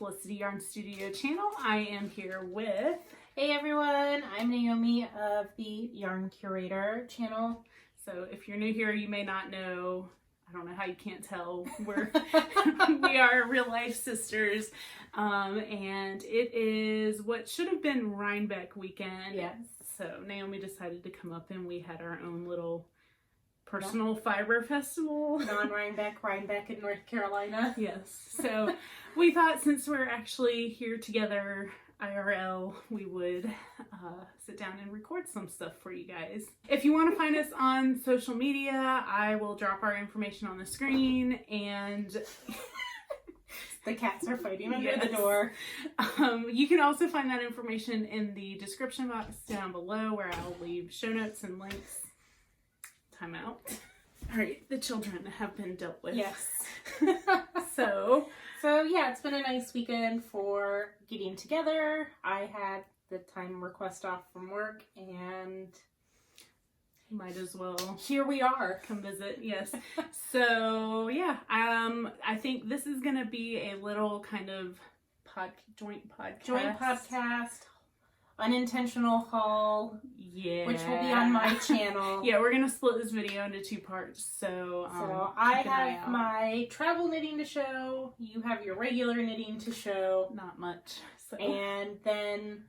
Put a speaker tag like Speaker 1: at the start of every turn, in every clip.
Speaker 1: Felicity Yarn Studio channel. I am here with...
Speaker 2: Hey everyone, I'm Naomi of the Yarn Curator channel.
Speaker 1: So if you're new here, you may not know, I don't know how you can't tell, we are real life sisters. And it is what should have been Rhinebeck weekend.
Speaker 2: Yes.
Speaker 1: So Naomi decided to come up and we had our own little personal fiber festival.
Speaker 2: Rhinebeck in North Carolina.
Speaker 1: Yes. So we thought since we're actually here together IRL, we would sit down and record some stuff for you guys. If you want to find us on social media, I will drop our information on the screen, and
Speaker 2: the cats are fighting under the door.
Speaker 1: You can also find that information in the description box down below, where I'll leave show notes and links. Time out. All right, the children have been dealt with.
Speaker 2: Yes.
Speaker 1: So
Speaker 2: yeah, it's been a nice weekend for getting together. I had the time request off from work, and
Speaker 1: might as well.
Speaker 2: Here we are.
Speaker 1: Come visit. Yes. So yeah, I think this is gonna be a little kind of joint podcast. Unintentional Haul, yeah,
Speaker 2: which will be on my channel.
Speaker 1: Yeah, we're gonna split this video into two parts. So
Speaker 2: I have my travel knitting to show. You have your regular knitting to show.
Speaker 1: Not much. So.
Speaker 2: And then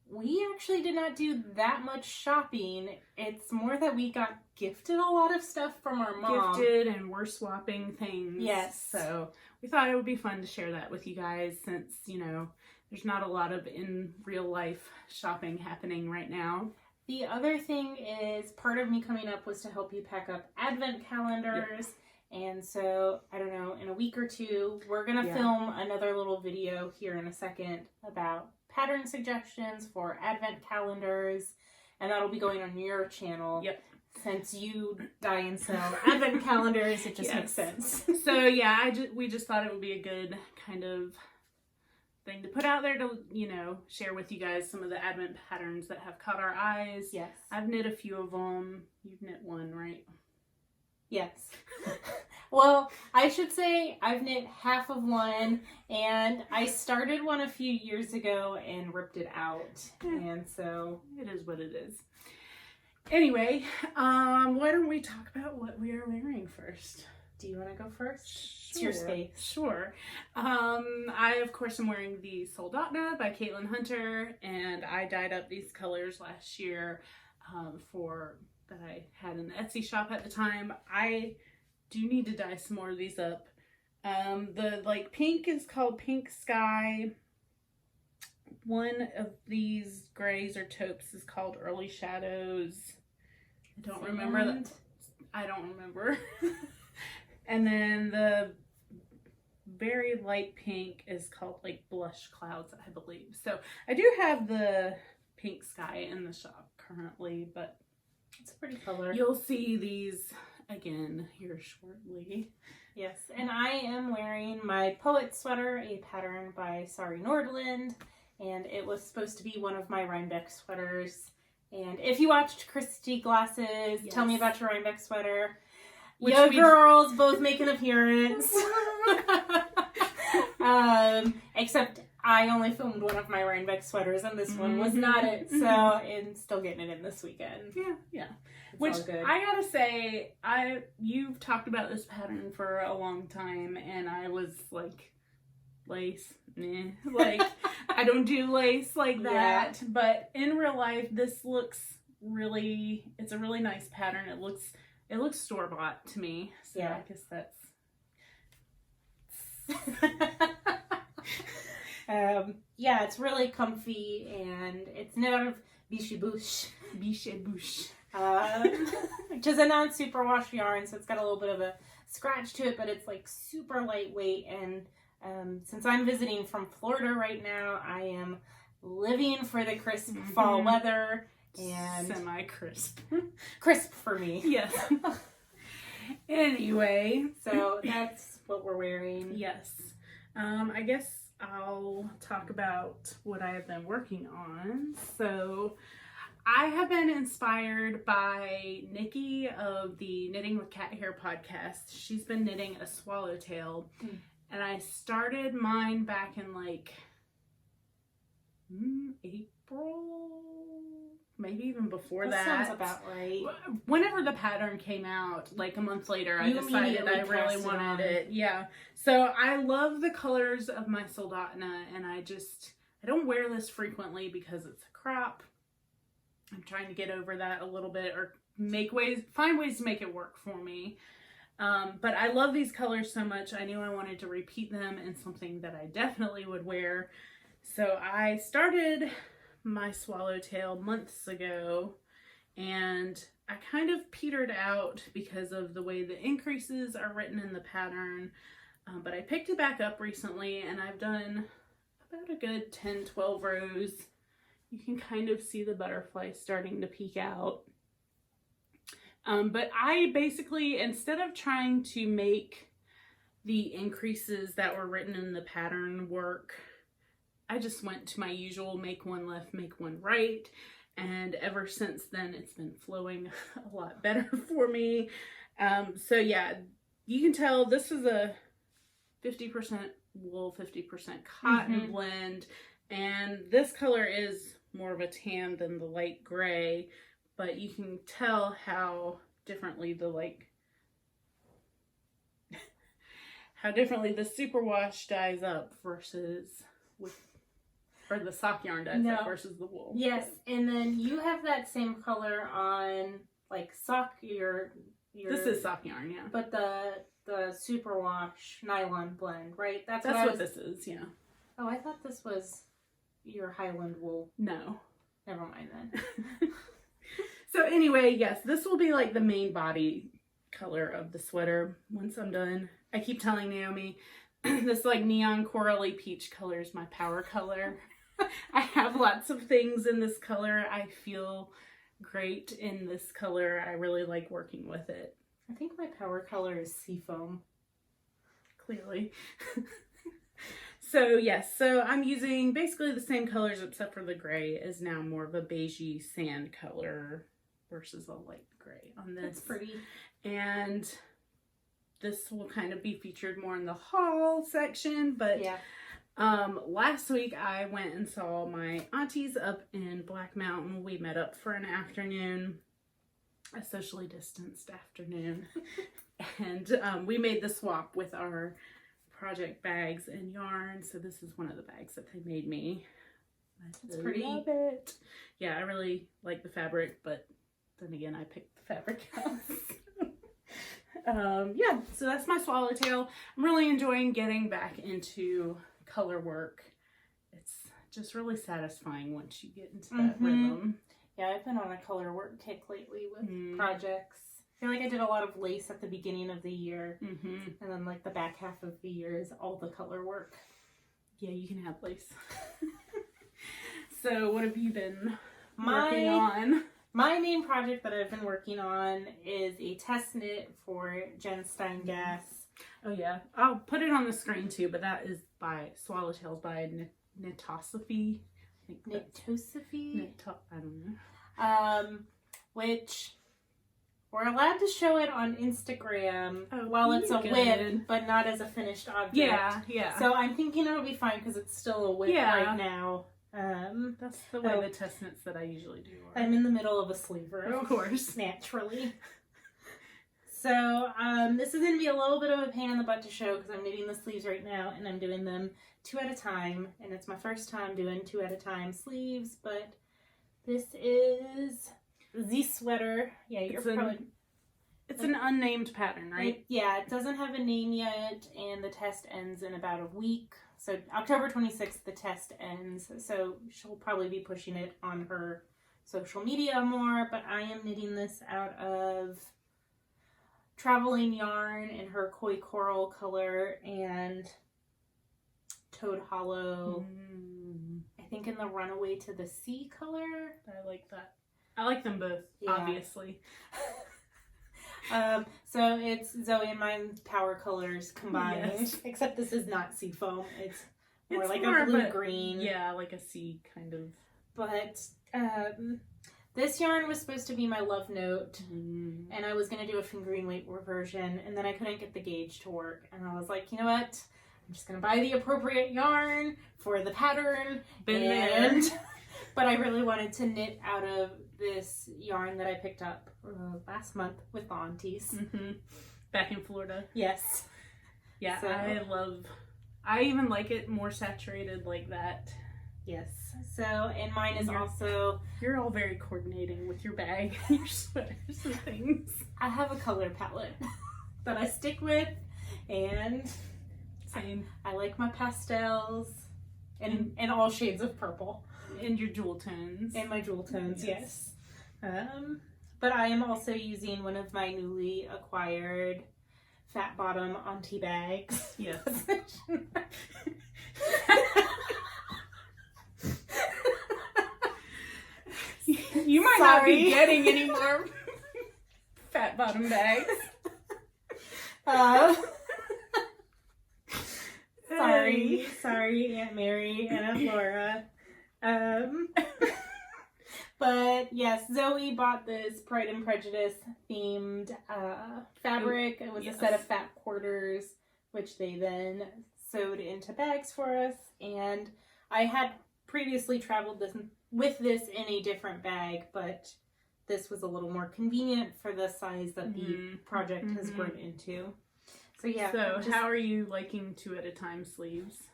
Speaker 2: we actually did not do that much shopping. It's more that we got gifted a lot of stuff from our mom.
Speaker 1: Gifted, and we're swapping things.
Speaker 2: Yes.
Speaker 1: So we thought it would be fun to share that with you guys, since, you know, there's not a lot of in real life shopping happening right now.
Speaker 2: The other thing is, part of me coming up was to help you pack up advent calendars. Yep. And so, I don't know, in a week or two, we're going to film another little video here in a second about pattern suggestions for advent calendars. And that'll be going on your channel.
Speaker 1: Yep.
Speaker 2: Since you dye and sell advent calendars, it just makes sense.
Speaker 1: So yeah, we just thought it would be a good kind of thing to put out there to, you know, share with you guys some of the advent patterns that have caught our eyes.
Speaker 2: Yes.
Speaker 1: I've knit a few of them. You've knit one, right?
Speaker 2: Yes. Well, I should say I've knit half of one, and I started one a few years ago and ripped it out. And so
Speaker 1: it is what it is. Anyway, why don't we talk about what we are wearing first?
Speaker 2: Do you want to go first?
Speaker 1: Sure.
Speaker 2: It's your space.
Speaker 1: Sure. I, of course, am wearing the Soldatna by Caitlin Hunter, and I dyed up these colors last year that I had in the Etsy shop at the time. I do need to dye some more of these up. The pink is called Pink Sky. One of these grays or taupes is called Early Shadows. I don't remember that. I don't remember. And then the very light pink is called Blush Clouds, I believe. So I do have the Pink Sky in the shop currently, but
Speaker 2: it's a pretty color.
Speaker 1: You'll see these again here shortly.
Speaker 2: Yes, and I am wearing my Poet sweater, a pattern by Sari Nordland, and it was supposed to be one of my Rhinebeck sweaters. And if you watched Christy Glasses, Tell Me About Your Rhinebeck Sweater, your girls both make an appearance. Except I only filmed one of my Rhinebeck sweaters, and this one was not it. So I'm still getting it in this weekend.
Speaker 1: Yeah.
Speaker 2: It's
Speaker 1: Which
Speaker 2: all good.
Speaker 1: I gotta say, you've talked about this pattern for a long time, and I was like, lace, meh. I don't do lace like that. Yeah. But in real life, this looks it's a really nice pattern. It looks store-bought to me, so I guess that's...
Speaker 2: yeah, it's really comfy, and it's knit out of Biche Bouche.
Speaker 1: Biche Bouche.
Speaker 2: Which is a non-superwash yarn, so it's got a little bit of a scratch to it, but it's super lightweight, and since I'm visiting from Florida right now, I am living for the crisp fall weather. And
Speaker 1: semi-crisp.
Speaker 2: Crisp for me.
Speaker 1: Yes. Anyway.
Speaker 2: So that's what we're wearing.
Speaker 1: Yes. I guess I'll talk about what I have been working on. So I have been inspired by Nikki of the Knitting with Cat Hair podcast. She's been knitting a swallowtail. And I started mine back in like April, maybe even before that.
Speaker 2: Sounds about right.
Speaker 1: Whenever the pattern came out, like a month later, I
Speaker 2: You
Speaker 1: decided I really wanted it. Yeah. So I love the colors of my Soldotna, and I don't wear this frequently because it's a crop. I'm trying to get over that a little bit, or find ways to make it work for me. But I love these colors so much. I knew I wanted to repeat them in something that I definitely would wear. So I started my Swallowtail months ago, and I kind of petered out because of the way the increases are written in the pattern. But I picked it back up recently, and I've done about a good 10-12 rows. You can kind of see the butterfly starting to peek out. But I basically, instead of trying to make the increases that were written in the pattern work, I just went to my usual make one left, make one right. And ever since then, it's been flowing a lot better for me. So yeah, you can tell this is a 50% wool, 50% cotton blend. And this color is more of a tan than the light gray. But you can tell how differently the the superwash dyes up versus or the sock yarn dyes up versus the wool.
Speaker 2: Yes, and then you have that same color on like
Speaker 1: this is sock yarn, yeah.
Speaker 2: But the superwash nylon blend, right? That's
Speaker 1: what this is, yeah.
Speaker 2: Oh, I thought this was your Highland wool.
Speaker 1: No.
Speaker 2: Never mind then.
Speaker 1: So anyway, yes, this will be like the main body color of the sweater once I'm done. I keep telling Naomi, this like neon corally peach color is my power color. I have lots of things in this color. I feel great in this color. I really like working with it.
Speaker 2: I think my power color is seafoam.
Speaker 1: Clearly. So yes, so I'm using basically the same colors except for the gray is now more of a beigey sand color versus a light gray on this.
Speaker 2: That's pretty.
Speaker 1: And this will kind of be featured more in the haul section, but yeah. Last week I went and saw my aunties up in Black Mountain. We met up for an afternoon, a socially distanced afternoon, and we made the swap with our project bags and yarn. So this is one of the bags that they made me.
Speaker 2: It's pretty.
Speaker 1: Love it. Yeah, I really like the fabric, but then again, I picked the fabric out. Yeah, so that's my Swallowtail. I'm really enjoying getting back into color work. It's just really satisfying once you get into that rhythm.
Speaker 2: Yeah, I've been on a color work kick lately with projects. I feel like I did a lot of lace at the beginning of the year, and then like the back half of the year is all the color work.
Speaker 1: Yeah, you can have lace. So what have you been working on?
Speaker 2: My main project that I've been working on is a test knit for Jen Stiengass.
Speaker 1: Oh yeah, I'll put it on the screen too, but that is by Swallowtail by Knitosophy.
Speaker 2: Knitosophy?
Speaker 1: I don't know.
Speaker 2: Which we're allowed to show it on Instagram while it's a WIP, but not as a finished object.
Speaker 1: Yeah, yeah.
Speaker 2: So I'm thinking it'll be fine because it's still a WIP right now.
Speaker 1: That's the way the test knits that I usually do are.
Speaker 2: I'm in the middle of a sleever.
Speaker 1: Of course.
Speaker 2: Naturally. So this is going to be a little bit of a pain in the butt to show because I'm knitting the sleeves right now and I'm doing them 2 at a time. And it's my first time doing 2 at a time sleeves, but this is the sweater. Yeah,
Speaker 1: it's an unnamed pattern, right?
Speaker 2: It doesn't have a name yet, and the test ends in about a week. So October 26th, the test ends. So she'll probably be pushing it on her social media more, but I am knitting this out of traveling yarn in her koi coral color and toad hollow. I think in the runaway to the sea color.
Speaker 1: I like that. I like them both, obviously.
Speaker 2: So it's Zoe and mine's power colors combined, except this is not sea foam. It's more like a blue-green.
Speaker 1: Yeah, like a sea kind of.
Speaker 2: But this yarn was supposed to be my love note, and I was going to do a fingering weight version, and then I couldn't get the gauge to work, and I was like, you know what? I'm just going to buy the appropriate yarn for the pattern.
Speaker 1: Been there.
Speaker 2: But I really wanted to knit out of this yarn that I picked up last month with the aunties.
Speaker 1: Back in Florida.
Speaker 2: Yes.
Speaker 1: Yeah,
Speaker 2: So,
Speaker 1: I even like it more saturated like that.
Speaker 2: yes. So, and mine is also...
Speaker 1: You're all very coordinating with your bag and your sweaters and things.
Speaker 2: I have a color palette that I stick with, and
Speaker 1: same.
Speaker 2: I like my pastels and all shades of purple.
Speaker 1: And your jewel tones.
Speaker 2: And my jewel tones, yes. But I am also using one of my newly acquired fat bottom auntie bags.
Speaker 1: Yes. You might not be getting any more fat bottom bags.
Speaker 2: Sorry, Aunt Mary and Aunt Laura. But yes, Zoe bought this Pride and Prejudice themed fabric. It was a set of fat quarters, which they then sewed into bags for us. And I had previously traveled with this in a different bag, but this was a little more convenient for the size that the project has grown into. So yeah.
Speaker 1: So how are you liking 2 at a time sleeves?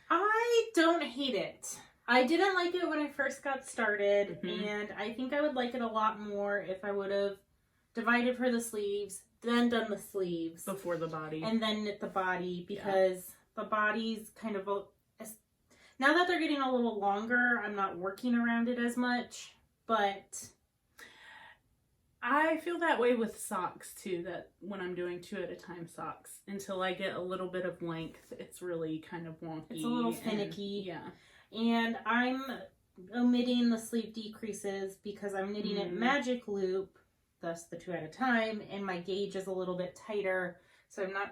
Speaker 2: I don't hate it. I didn't like it when I first got started, and I think I would like it a lot more if I would have divided for the sleeves, then done the sleeves.
Speaker 1: Before the body.
Speaker 2: And then knit the body, because the body's kind of... now that they're getting a little longer, I'm not working around it as much, but...
Speaker 1: I feel that way with socks too, that when I'm doing 2 at a time socks, until I get a little bit of length, it's really kind of wonky.
Speaker 2: It's a little finicky.
Speaker 1: Yeah.
Speaker 2: And I'm omitting the sleeve decreases because I'm knitting it magic loop, thus the 2 at a time, and my gauge is a little bit tighter, so I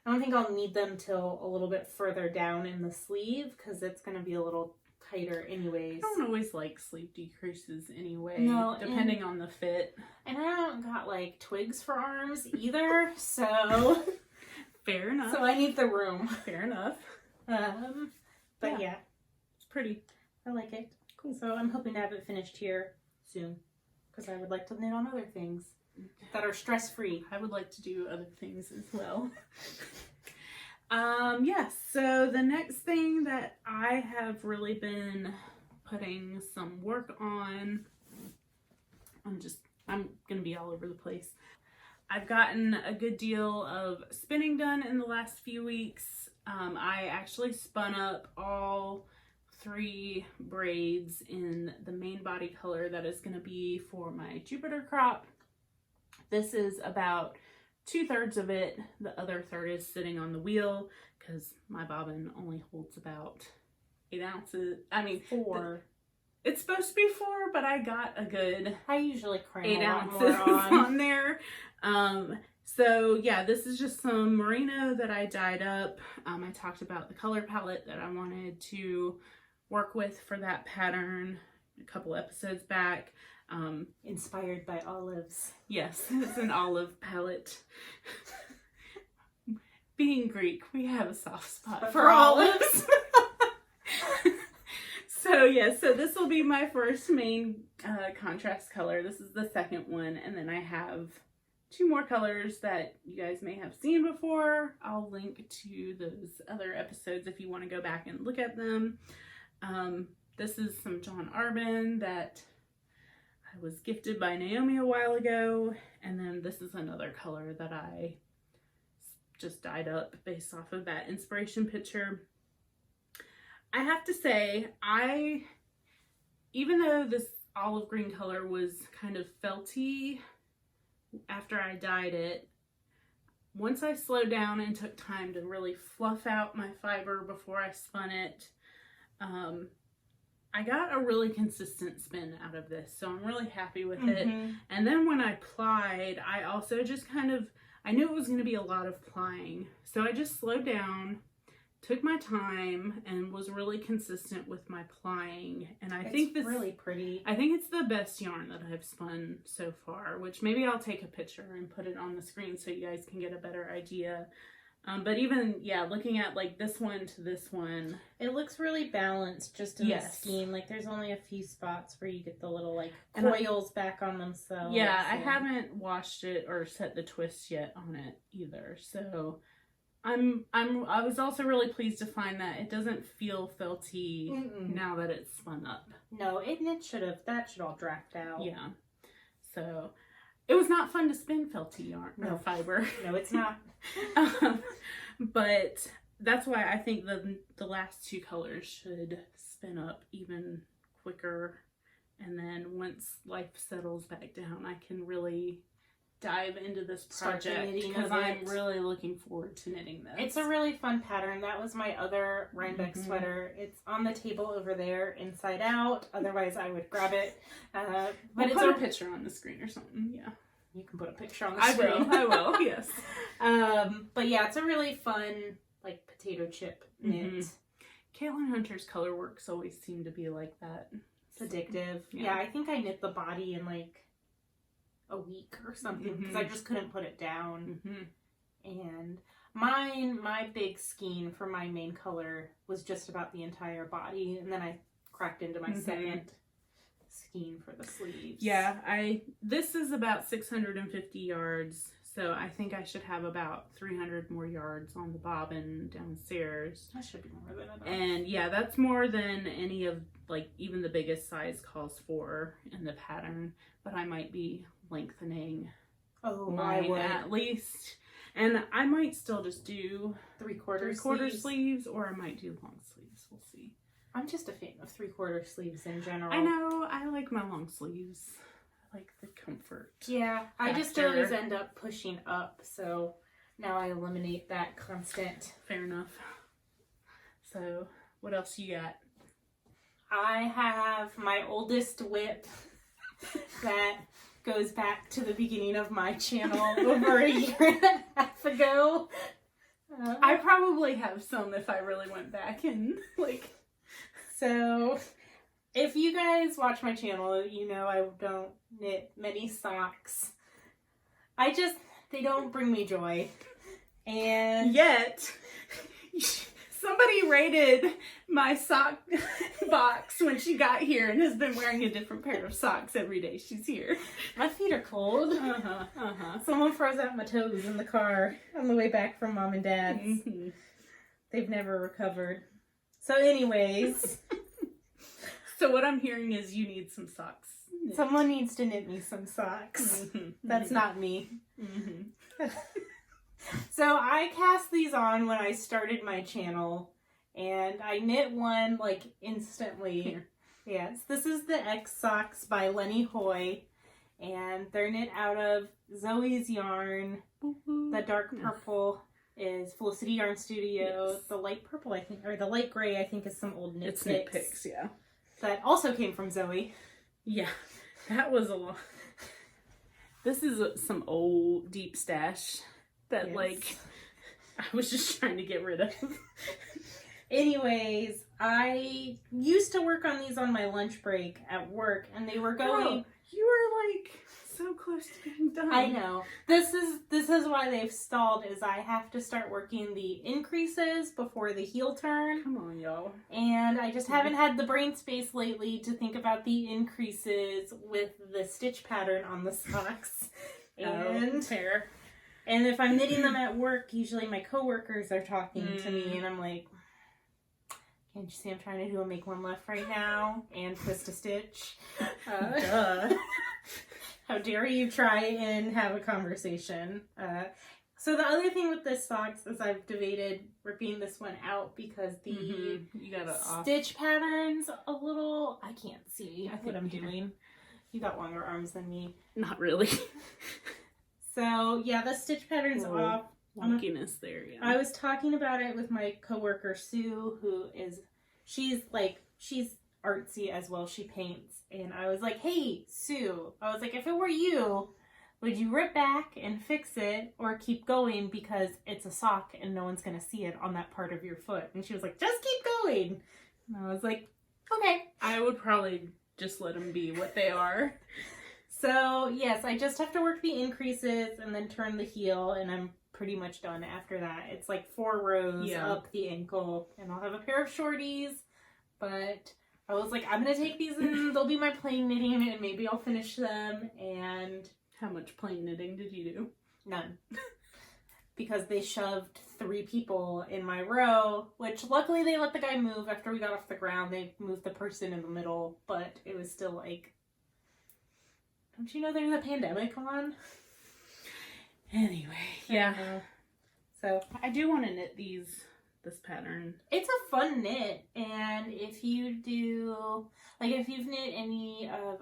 Speaker 2: don't think I'll need them till a little bit further down in the sleeve, because it's going to be a little tighter anyways.
Speaker 1: I don't always like sleeve decreases anyway, depending on the fit.
Speaker 2: And I don't got like twigs for arms either, so...
Speaker 1: Fair enough.
Speaker 2: So I need the room.
Speaker 1: Fair enough.
Speaker 2: But yeah.
Speaker 1: It's pretty.
Speaker 2: I like it. Cool. So I'm hoping to have it finished here soon, because I would like to knit on other things that are stress-free.
Speaker 1: I would like to do other things as well. Yes, so the next thing that I have really been putting some work on, I'm gonna be all over the place. I've gotten a good deal of spinning done in the last few weeks. I actually spun up all 3 braids in the main body color that is going to be for my Jupiter crop. This is about 2/3 of it. The other third is sitting on the wheel because my bobbin only holds about 8 ounces. I mean,
Speaker 2: 4.
Speaker 1: It's supposed to be 4, but I got a good...
Speaker 2: I usually cram
Speaker 1: 8
Speaker 2: a lot
Speaker 1: ounces
Speaker 2: more
Speaker 1: on there. So yeah, this is just some merino that I dyed up. I talked about the color palette that I wanted to work with for that pattern a couple episodes back.
Speaker 2: Inspired by olives.
Speaker 1: Yes, it's an olive palette. Being Greek, we have a soft spot for olives. So yeah, so this will be my first main contrast color. This is the second one, and then I have 2 more colors that you guys may have seen before. I'll link to those other episodes if you want to go back and look at them. This is some John Arbin that I was gifted by Naomi a while ago, and then this is another color that I just dyed up based off of that inspiration picture. I have to say, even though this olive green color was kind of felty after I dyed it, once I slowed down and took time to really fluff out my fiber before I spun it, I got a really consistent spin out of this, so I'm really happy with it. And then when I plied, I also just I knew it was going to be a lot of plying, so I just slowed down, took my time, and was really consistent with my plying. And I think this
Speaker 2: really pretty.
Speaker 1: I think it's the best yarn that I've spun so far, which maybe I'll take a picture and put it on the screen so you guys can get a better idea. But even, yeah, looking at like this one to this one.
Speaker 2: It looks really balanced just in the skein. Like there's only a few spots where you get the little like coils back on themselves.
Speaker 1: Yeah, I haven't washed it or set the twist yet on it either. So I was also really pleased to find that it doesn't feel felty now that it's spun up.
Speaker 2: No, that should all draft out.
Speaker 1: Yeah. So it was not fun to spin felty yarn or fiber.
Speaker 2: No, it's not.
Speaker 1: But that's why I think the last two colors should spin up even quicker. And then once life settles back down, I can really dive into this project because I'm really looking forward to knitting this.
Speaker 2: It's a really fun pattern. That was my other Rhinebeck sweater. It's on the table over there, inside out. Otherwise, I would grab it. But
Speaker 1: we'll put a picture on the screen or something. Yeah.
Speaker 2: You can put a picture on the screen.
Speaker 1: I will, yes.
Speaker 2: But yeah, it's a really fun, like, potato chip knit.
Speaker 1: Caitlin Hunter's color works always seem to be like that.
Speaker 2: It's addictive. Yeah, I think I knit the body in, like, a week or something because I just couldn't put it down. And my big skein for my main color was just about the entire body, and then I cracked into my second skein for the sleeves.
Speaker 1: Yeah, this is about 650 yards, so I think I should have about 300 more yards on the bobbin downstairs.
Speaker 2: That should be more than enough.
Speaker 1: And yeah, that's more than any of, like, even the biggest size calls for in the pattern, but I might be lengthening mine at least. And I might still just do three-quarter sleeves, or I might do long sleeves. We'll see.
Speaker 2: I'm just a fan of 3/4 sleeves in general.
Speaker 1: I know. I like my long sleeves. I like the comfort.
Speaker 2: Yeah. I just always end up pushing up, so now I eliminate that constant.
Speaker 1: Fair enough. So, what else you got?
Speaker 2: I have my oldest whip that goes back to the beginning of my channel over a year and a half ago.
Speaker 1: I probably have some if I really went back and, like...
Speaker 2: So, if you guys watch my channel, you know I don't knit many socks. They don't bring me joy. And
Speaker 1: yet, somebody rated my sock box when she got here and has been wearing a different pair of socks every day she's here.
Speaker 2: My feet are cold. Someone froze out my toes in the car on the way back from Mom and Dad's. They've never recovered. So anyways.
Speaker 1: So what I'm hearing is you need some socks.
Speaker 2: Someone needs to knit me some socks. That's not me. So I cast these on when I started my channel, and I knit one like instantly. Here. Yes, this is the X socks by Lenni Hoi, and they're knit out of Zoe's yarn. The dark purple is Felicity Yarn Studio. Yes. The light purple, I think, or the light gray, I think, is some old knit picks.
Speaker 1: Knit picks, yeah.
Speaker 2: That also came from Zoe.
Speaker 1: Yeah, that was a lot. This is some old deep stash that, like, I was just trying to get rid of.
Speaker 2: Anyways, I used to work on these on my lunch break at work, and they were going...
Speaker 1: Girl, you were, like, so close to being done.
Speaker 2: I know. This is why they've stalled, is I have to start working the increases before the heel turn.
Speaker 1: Come on, y'all.
Speaker 2: And I just haven't had the brain space lately to think about the increases with the stitch pattern on the socks. And
Speaker 1: fair.
Speaker 2: And if I'm knitting them at work, usually my coworkers are talking to me, and I'm like, can't you see I'm trying to do a make one left right now and twist a stitch? Duh. How dare you try and have a conversation? So the other thing with this socks is I've debated ripping this one out because the
Speaker 1: you gotta
Speaker 2: stitch pattern's a little... I can't see what I'm doing. You got longer arms than me.
Speaker 1: Not really.
Speaker 2: So yeah, the stitch pattern's off.
Speaker 1: Wonkiness there, yeah.
Speaker 2: I was talking about it with my coworker Sue, she's artsy as well. She paints, and I was like, "Hey, Sue," I was like, "if it were you, would you rip back and fix it, or keep going because it's a sock and no one's gonna see it on that part of your foot?" And she was like, "Just keep going." And I was like, "Okay."
Speaker 1: I would probably just let them be what they are.
Speaker 2: So yes, I just have to work the increases and then turn the heel, and I'm pretty much done after that. It's like 4 rows up the ankle, and I'll have a pair of shorties, but I was like, I'm going to take these and they'll be my plain knitting, and maybe I'll finish them. And
Speaker 1: how much plain knitting did you do?
Speaker 2: None. Because they shoved 3 people in my row, which luckily they let the guy move after we got off the ground. They moved the person in the middle, but it was still like, don't you know there's a pandemic on?
Speaker 1: Anyway, yeah.
Speaker 2: So
Speaker 1: I do want to knit this pattern.
Speaker 2: It's a fun knit, and if you do, like if you've knit any of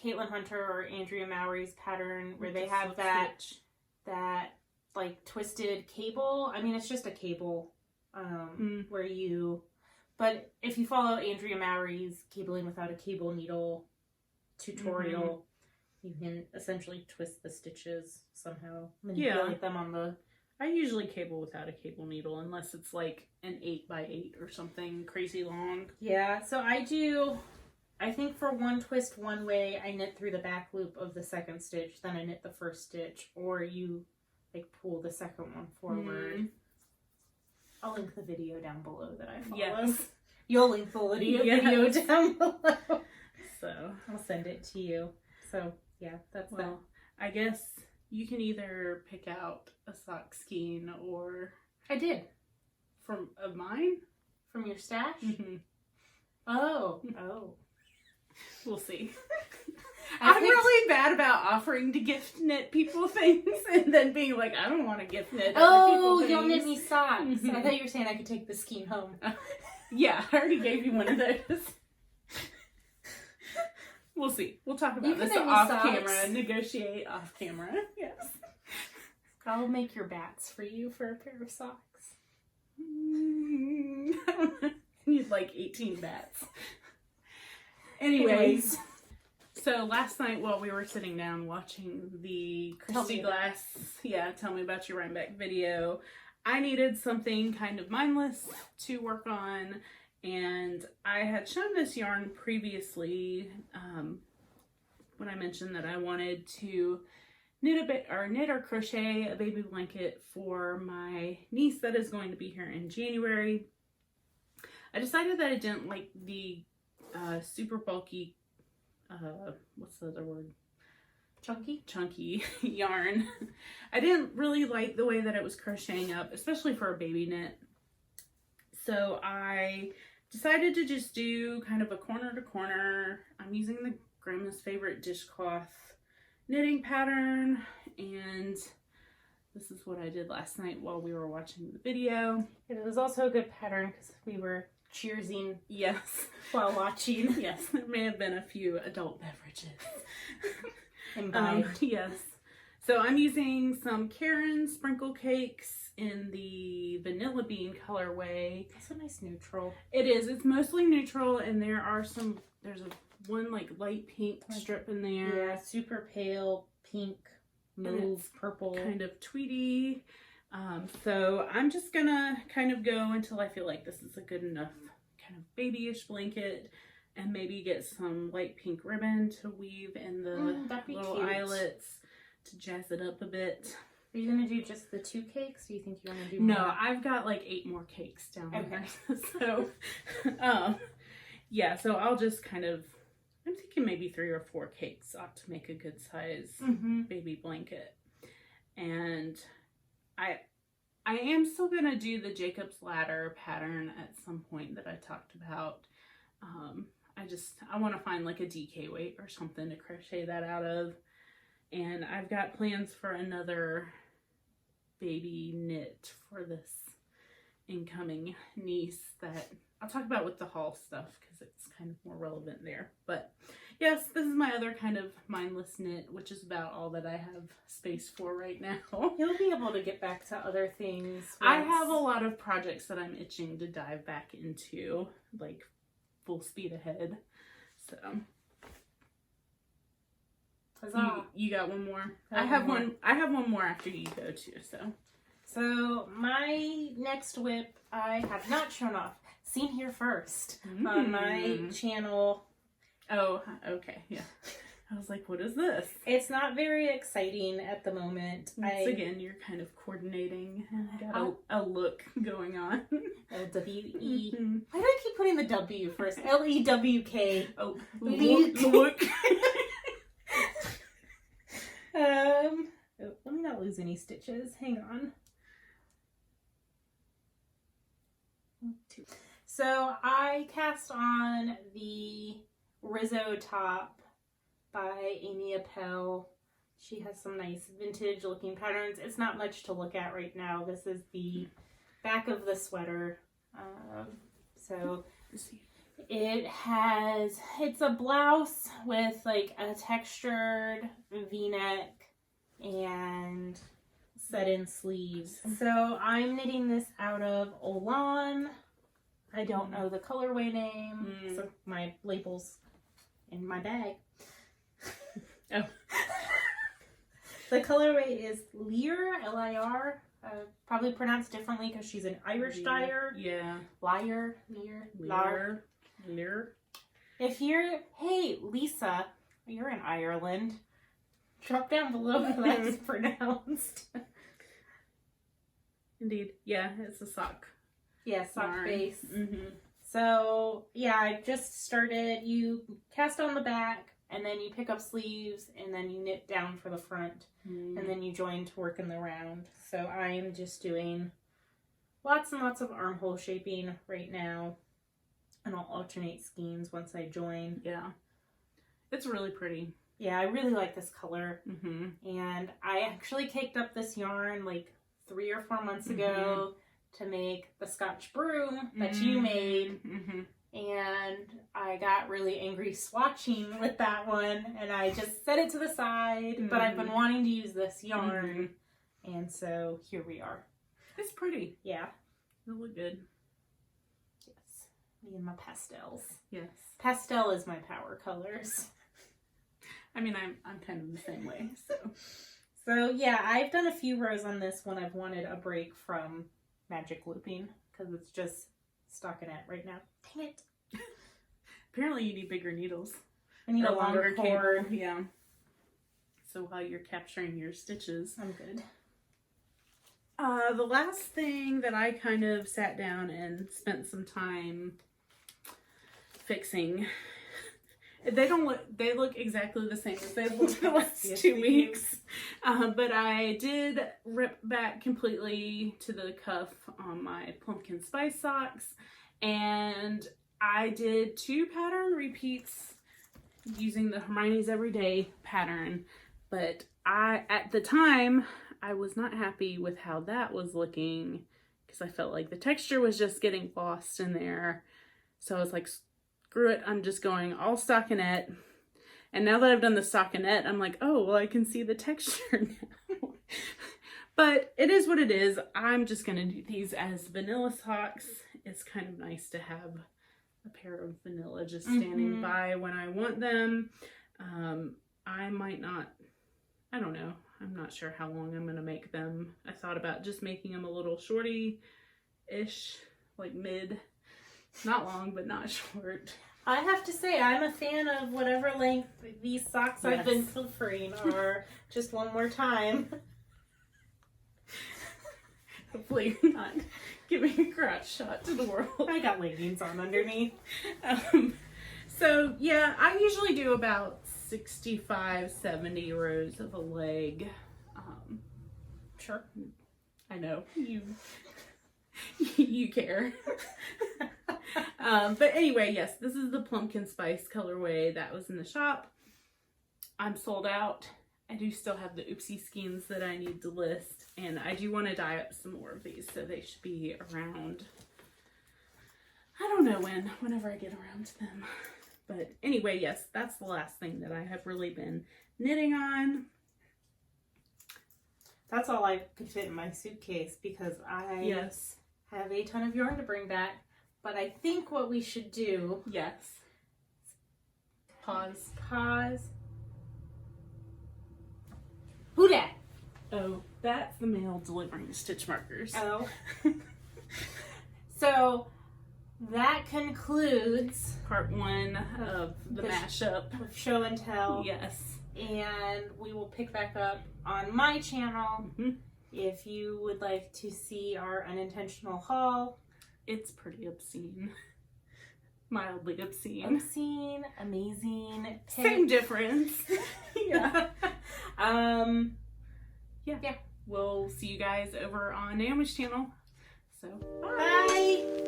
Speaker 2: Caitlin Hunter or Andrea Mowry's pattern where they have that like twisted cable, I mean it's just a cable where you, but if you follow Andrea Mowry's Cabling Without a Cable Needle tutorial, you can essentially twist the stitches somehow, manipulate them on the...
Speaker 1: I usually cable without a cable needle unless it's like an 8x8 or something crazy long.
Speaker 2: Yeah, so I think for one twist one way, I knit through the back loop of the second stitch, then I knit the first stitch, or you like pull the second one forward. I'll link the video down below that I follow.
Speaker 1: Yes.
Speaker 2: You'll link the video down below.
Speaker 1: So
Speaker 2: I'll send it to you. So yeah, that's that.
Speaker 1: I guess you can either pick out a sock skein or...
Speaker 2: I did.
Speaker 1: Of mine?
Speaker 2: From your stash?
Speaker 1: Mm-hmm.
Speaker 2: Oh.
Speaker 1: We'll see. I'm really bad about offering to gift knit people things and then being like, I don't want to gift knit other people things.
Speaker 2: You'll knit me socks. I thought you were saying I could take the skein home.
Speaker 1: Yeah, I already gave you one of those. We'll see. We'll talk about this off camera. Negotiate off camera. Yes.
Speaker 2: I'll make your bats for you for a pair of socks.
Speaker 1: You'd like 18 bats. Anyways. So last night while we were sitting down watching the Stiengass, Tell Me About Your Rhinebeck video, I needed something kind of mindless to work on. And I had shown this yarn previously when I mentioned that I wanted to knit or crochet a baby blanket for my niece that is going to be here in January. I decided that I didn't like the super bulky, what's the other word? Chunky yarn. I didn't really like the way that it was crocheting up, especially for a baby knit. So I decided to just do kind of a corner to corner. I'm using the Grandma's Favorite Dishcloth knitting pattern, and this is what I did last night while we were watching the video.
Speaker 2: It was also a good pattern because we were cheersing while watching.
Speaker 1: Yes, there may have been a few adult beverages.
Speaker 2: Imbibed.
Speaker 1: Yes. So I'm using some Karen sprinkle cakes in the vanilla bean colorway.
Speaker 2: That's a nice neutral.
Speaker 1: It is. It's mostly neutral, and there's one like light pink strip in there.
Speaker 2: Yeah, super pale pink, mauve, purple.
Speaker 1: Kind of tweedy. So I'm just gonna kind of go until I feel like this is a good enough kind of babyish blanket, and maybe get some light pink ribbon to weave in the little eyelets to jazz it up a bit.
Speaker 2: Are you going to do just the 2 cakes? Do you think you want to do more?
Speaker 1: No, I've got like 8 more cakes down there. So, yeah, so I'll just kind of, I'm thinking maybe 3 or 4 cakes ought to make a good size baby blanket. And I am still going to do the Jacob's Ladder pattern at some point that I talked about. I want to find like a DK weight or something to crochet that out of. And I've got plans for another baby knit for this incoming niece that I'll talk about with the haul stuff because it's kind of more relevant there. But yes, this is my other kind of mindless knit, which is about all that I have space for right now.
Speaker 2: You'll be able to get back to other things.
Speaker 1: I have a lot of projects that I'm itching to dive back into, like full speed ahead. So you got one more? I have one more after you go too.
Speaker 2: So my next whip I have not shown off. Seen here first on my channel.
Speaker 1: Oh, okay, yeah. I was like, what is this?
Speaker 2: It's not very exciting at the moment.
Speaker 1: Once again, you're kind of coordinating and got a look going on.
Speaker 2: L-W-E. Why do I keep putting the W first? L-E-W-K.
Speaker 1: Oh, look.
Speaker 2: Let me not lose any stitches. Hang on. So I cast on the Rizzo top by Amy Appel. She has some nice vintage looking patterns. It's not much to look at right now. This is the back of the sweater. So it's a blouse with like a textured v-neck and set-in sleeves. So I'm knitting this out of Olann. I don't know the colorway name, so my label's in my bag.
Speaker 1: Oh.
Speaker 2: The colorway is Lear, L-I-R. Probably pronounced differently because she's an Irish dyer.
Speaker 1: Yeah.
Speaker 2: Lear. If you're, hey, Lisa, you're in Ireland. Drop down below how that's pronounced.
Speaker 1: Indeed. Yeah, it's a sock.
Speaker 2: Yeah, sock
Speaker 1: yarn.
Speaker 2: base.
Speaker 1: Mm-hmm.
Speaker 2: So, yeah, I just started. You cast on the back, and then you pick up sleeves, and then you knit down for the front, and then you join to work in the round. So I am just doing lots and lots of armhole shaping right now, and I'll alternate skeins once I join.
Speaker 1: Yeah. It's really pretty.
Speaker 2: Yeah, I really like this color.
Speaker 1: Mm-hmm.
Speaker 2: And I actually caked up this yarn like 3 or 4 months ago to make the Scotch broom that you made. And I got really angry swatching with that one, and I just set it to the side, but I've been wanting to use this yarn, and so here we are.
Speaker 1: It's pretty.
Speaker 2: Yeah.
Speaker 1: It'll look good.
Speaker 2: Yes. Me and my pastels.
Speaker 1: Yes.
Speaker 2: Pastel is my power colors.
Speaker 1: I mean, I'm kind of the same way, so.
Speaker 2: So yeah, I've done a few rows on this when I've wanted a break from magic looping, because it's just stockinette right now. Dang it.
Speaker 1: Apparently you need bigger needles.
Speaker 2: I need a longer cord.
Speaker 1: Cable. Yeah. So while you're capturing your stitches.
Speaker 2: I'm good.
Speaker 1: The last thing that I kind of sat down and spent some time fixing, they look exactly the same as they've looked the last 2 weeks. But I did rip back completely to the cuff on my Plumpkin Spice socks, and I did 2 pattern repeats using the Hermione's Everyday pattern, but at the time I was not happy with how that was looking because I felt like the texture was just getting lost in there. So I was like, screw it, I'm just going all stockinette. And now that I've done the stockinette, I'm like, oh, well, I can see the texture now. But it is what it is. I'm just going to do these as vanilla socks. It's kind of nice to have a pair of vanilla just standing by when I want them. I might not, I don't know. I'm not sure how long I'm going to make them. I thought about just making them a little shorty-ish, like mid. Not long, but not short.
Speaker 2: I have to say, I'm a fan of whatever length these socks I've been pilfering are. Just one more time.
Speaker 1: Hopefully you're not giving a crotch shot to the world.
Speaker 2: I got leggings on underneath.
Speaker 1: So yeah, I usually do about 65, 70 rows of a leg.
Speaker 2: Sure.
Speaker 1: I know, you care. But anyway, yes, this is the Plumpkin Spice colorway that was in the shop. I'm sold out. I do still have the oopsie skeins that I need to list, and I do want to dye up some more of these, so they should be around, I don't know whenever I get around to them. But anyway, yes, that's the last thing that I have really been knitting on.
Speaker 2: That's all I could fit in my suitcase because I have a ton of yarn to bring back. But I think what we should do...
Speaker 1: Yes. Pause.
Speaker 2: Who dat?
Speaker 1: Oh, that's the mail delivering stitch markers.
Speaker 2: Oh. So, that concludes
Speaker 1: part 1 of the mashup
Speaker 2: of show and tell.
Speaker 1: Yes.
Speaker 2: And we will pick back up on my channel.
Speaker 1: Mm-hmm.
Speaker 2: If you would like to see our unintentional haul.
Speaker 1: It's pretty obscene. Mildly obscene.
Speaker 2: Obscene, amazing.
Speaker 1: Same difference. Yeah.
Speaker 2: Yeah.
Speaker 1: We'll see you guys over on Naomi's channel. So,
Speaker 2: bye.